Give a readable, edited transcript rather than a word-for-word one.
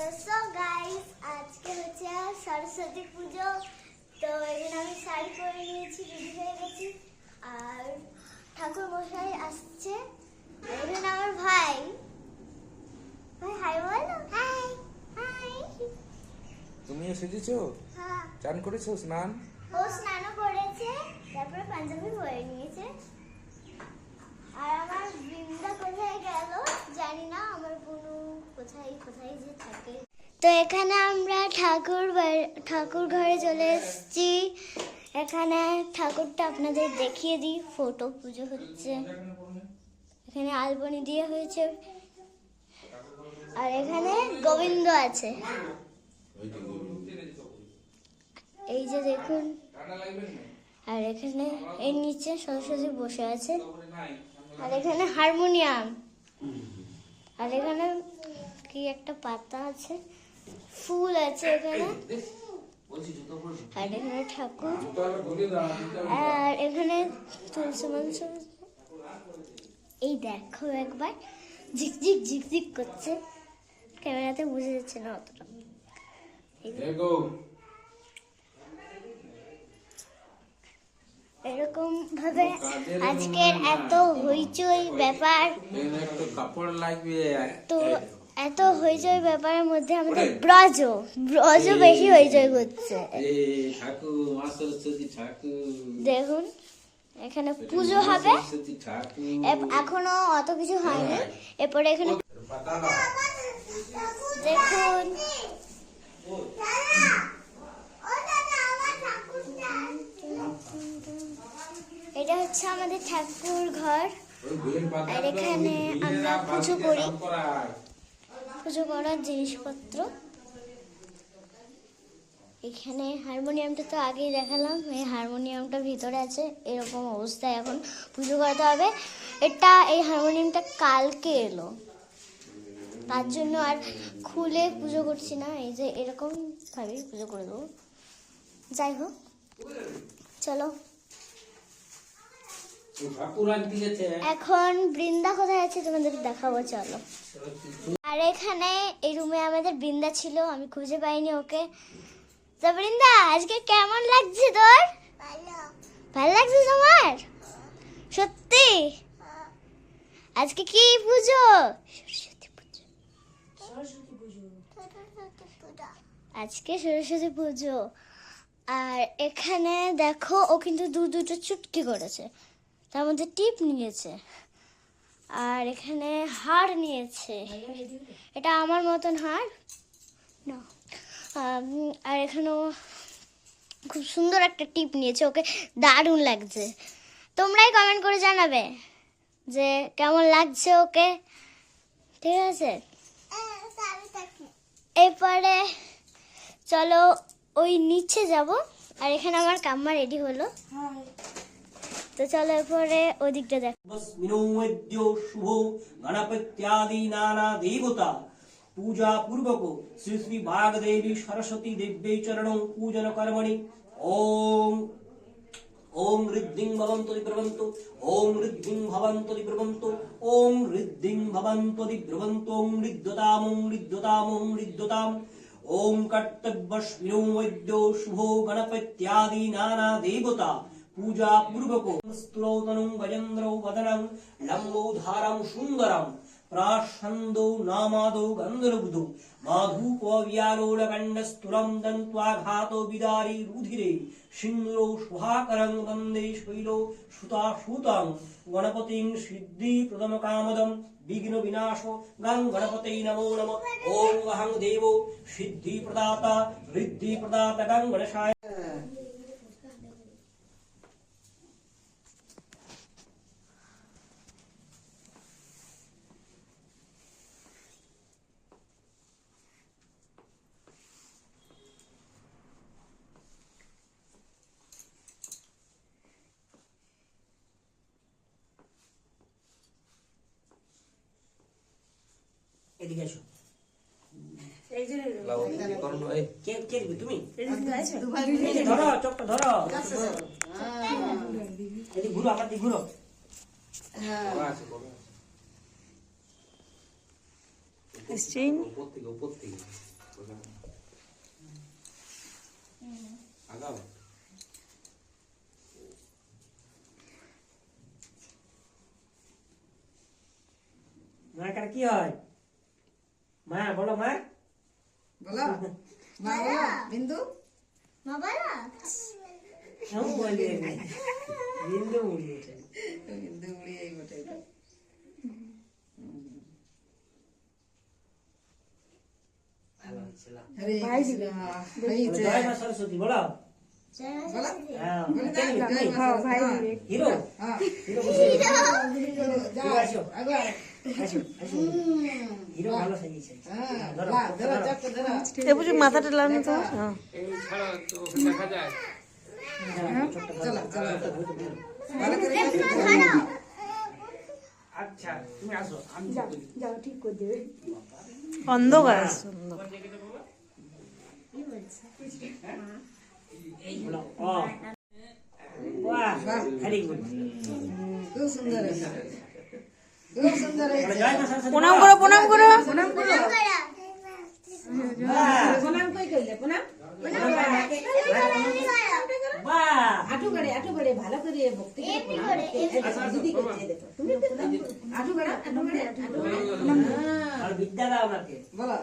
So guys, আজকে হচ্ছে সরস্বতী পুজো। তো এখানে আমি শাড়ি পরে নিয়েছি, রেডি হয়ে গেছি। আর ঠাকুর মশাই আসছে। এখানে আমার ভাই হাই বলো। High high. তুমিও সেজেছো? হ্যাঁ। চান করেছো? স্নান? ও স্নানও করেছে, তারপরে পাঞ্জাবি পরে নিয়েছে। আর আমার বৃন্দা কোথায় গেল জানি না, আমার বোনু কোথায় কোথায় যে থাকে। তো এখানে আমরা ঠাকুর ঘরে চলে এসেছি। এখানে ঠাকুরটা আপনাদের দেখিয়ে দিই। ফটো পুজো হচ্ছে, এখানে আলবনি দিয়ে হয়েছে, আর এখানে গোবিন্দ আছে। এই যে দেখুন, আর এখানে এর নিচে সরস্বতী বসে আছে, আর এখানে হারমোনিয়াম, আর এখানে কি একটা পাতা আছে, ফুল আছে এখানে, আর এখানে ঠাকুর, আর এখানে তুলসী মঞ্চ। এই দেখো একবার, ঝিকঝিক ঝিকঝিক করছে, ক্যামেরাতে বুঝে যাচ্ছে না অতটা। এরকম ভাবে আজকের এত হইচই ব্যাপার, কাপড় লাগবে। তো এত হইচই ব্যাপারের মধ্যে আমাদের ব্রজ বেশি হইচই করছে। দেখুন এখানে পুজো হবে, এখনো অত কিছু হয়নি। এরপরে এখানে দেখুন, এটা হচ্ছে আমাদের ঠাকুর ঘর। আর এখানে আমরা পুজো করি, পুজো করার জিনিসপত্র। এখানে হারমোনিয়ামটা তো আগেই দেখালাম, এই হারমোনিয়ামটা ভিতরে আছে। এরকম অবস্থায় এখন পুজো করতে হবে। এই হারমোনিয়ামটা কালকে এলো, তার জন্য আর খুলে পুজো করছি না। এই যে এরকম ভাবে পুজো করে দেবো। যাই হোক, চলো। এখন বৃন্দা কোথায় আছে তোমাদের দেখাবো, চলো। আর এখানে এই রুমে আমাদের বৃন্দা ছিল, আমি খুঁজে পাইনি ওকে। তো বৃন্দা, আজকে কেমন লাগছে তোর? ভালো লাগছে তোমার? সত্যি? আজকে কি পুজো? আজকে সরস্বতী পুজো। আর এখানে দেখো, ও কিন্তু দুটো চুটকি করেছে, তার মধ্যে টিপ নিয়েছে, আর এখানে হার নিয়েছে। এটা আমার মতন হার না। আর এখানেও খুব সুন্দর একটা টিপ নিয়েছে, ওকে দারুণ লাগছে। তোমরাই কমেন্ট করে জানাবে যে কেমন লাগছে ওকে, ঠিক আছে? এরপরে চলো ওই নিচে যাব। আর এখানে আমার কাম্মা রেডি হলো, তো চলো এরপরে ওই দিকটা দেখ। শুভ গণপত্যাদি নানা দেবতা पूजा पूर्वक श्री श्री वाग्देवी सरस्वती देव्यै चरणं पूजन कर्मणि ओम ओम ऋद्धिं भवन्तु दिब्रवन्तु ओम ऋद्धिं भवन्तु दिब्रवन्तु ओम ऋद्धिं भवन्तु दिब्रवन्तु ओम ऋद्धताम् ओम कर्तव्यस्मिनो वैद्यो शुभो गणपत्यादि नाना देवता पूजा पूर्वक स्तुतनं गजेन्द्रौ वदनं लम्बोधारं सुन्दरं प्राशन्दो नामादो गन्धर्वुदो माधुपव्यालोलकण्डस्तुरं दन्त्वाघातो विदारी रुधिरे सिन्दूरो शुभाकरं वन्दे शैलो सुताशूतं गणपतिं सिद्धिप्रदमकामदं विघ्नविनाशो गं गणपते नमो नमः ॐ अहं देवो सिद्धिप्रदाता ऋद्धिप्रदाता गं गणेशाय। এদিকে এসো। কে তুমি? ধরো চোখটা ধরো, এদিকে ঘুরো, আমার দিকে ঘুরো। কি হয়? মা বলো মা। বলো মা বলো বিন্দু বাবারা কেমন বলে বিন্দু বলিয়েছে। বিন্দু উড়িয়ে গোটে ভালো হয়েছিল। হরে কৃষ্ণ হয়েছে জয় মা সরস্বতী বলো। বলো হ্যাঁ বলে দাও জয় মা ভাই হিরো হ্যাঁ হিরো বসে যাও আসো। আগে আসো আসো হিরো ভালো সাজিয়েছে। হ্যাঁ ধরো, ধরো ধরো। চাপ ধরো এ বুঝি মাথাটা লাগানো তো হ্যাঁ এই ছাড়া তো দেখা যায়। চলো চলো ভালো করে আচ্ছা তুমি আসো আমি অন্ধকার আছে, অন্ধকার। এই বলো ও বাহ ভেরি গুড। খুব সুন্দর হয়েছে খুব সুন্দর হয়েছে জয় মা সরস্বতী প্রণাম করো প্রণাম করো প্রণাম কই করলে প্রণাম বাহ আটু করে ভালো করে ভক্তি করে প্রণাম করতে। দিদি করছে দেখো তুমি প্রণাম করো। আটু করে আর বিদ্যা দাও আমাকে। বলো